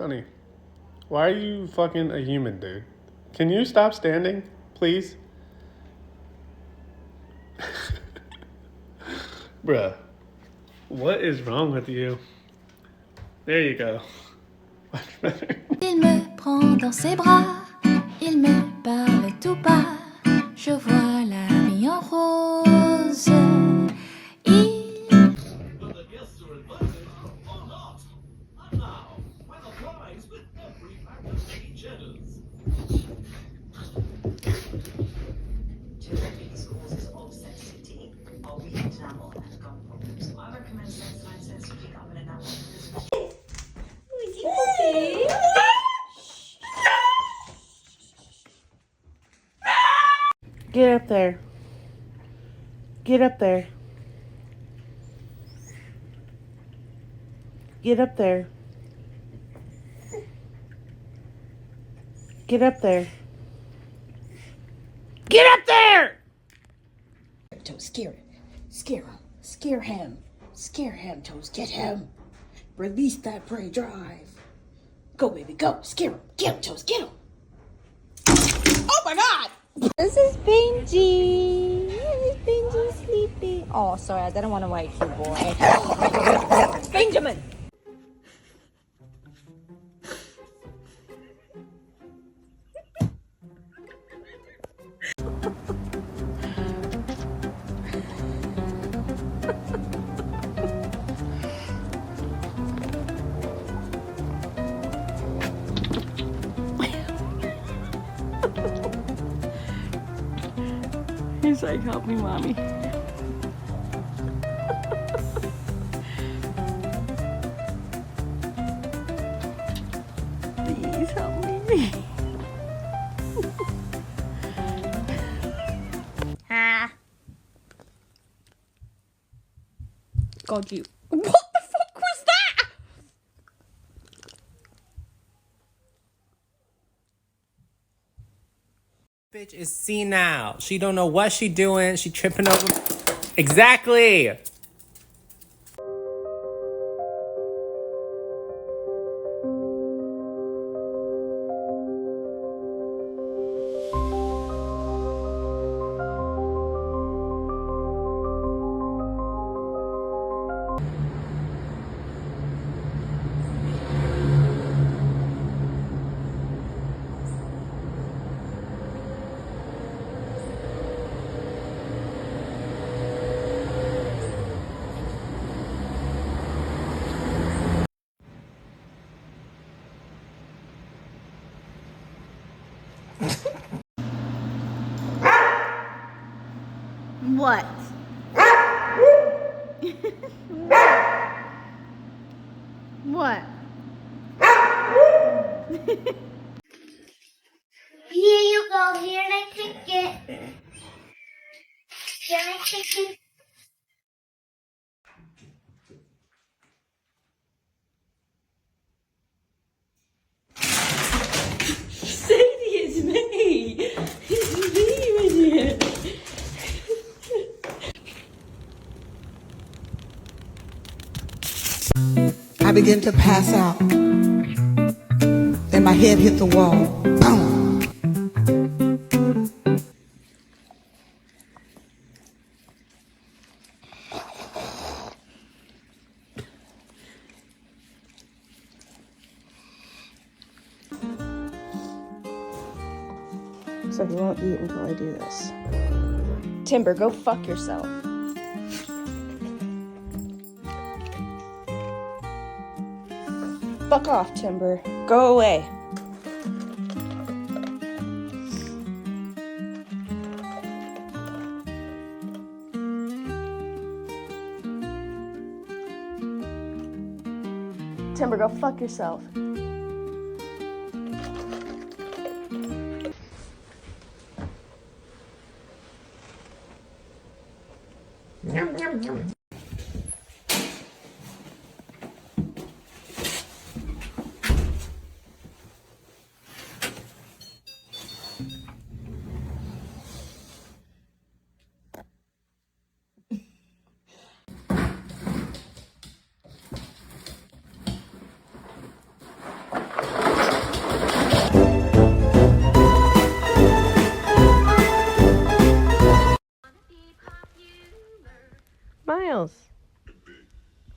Honey, why are you fucking a human, dude? Can you stop standing, please? Bruh, what is wrong with you? There you go. Much better. Il me prend dans ses bras, il me parle tout bas, je vois la vie en rose. Get up there. Get up there. Get up there. Get up there. Get up there! Toes, scare him. Scare him. Scare him. Scare him, Toes. Get him. Release that prey drive. Go, baby, go. Scare him. Get him, Toes. Get him. Oh, my God. This is Benji. This is Benji sleeping. Oh, sorry, I didn't want to wake you, boy. Benjamin. He's like, help me, mommy. Please help me. God, you. What the fuck was that? Bitch is senile. She don't know what she doing. She tripping over. Exactly. What? What? Here you go. Here I take it. Here I take it. Sadie, it's me. It's me, idiot. I began to pass out. Then my head hit the wall. Boom! So he won't eat until I do this. Timber, go fuck yourself. Fuck off, Timber. Go away. Timber, go fuck yourself.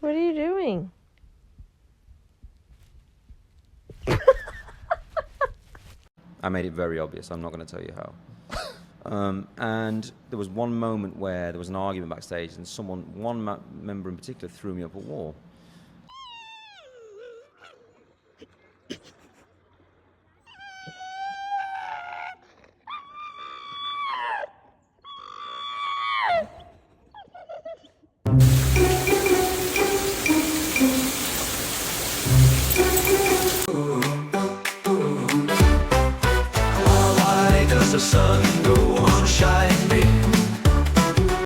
What are you doing? I made it very obvious. I'm not going to tell you how. And there was one moment where there was an argument backstage, and one member in particular, threw me up a wall. Why does the sun go on shine?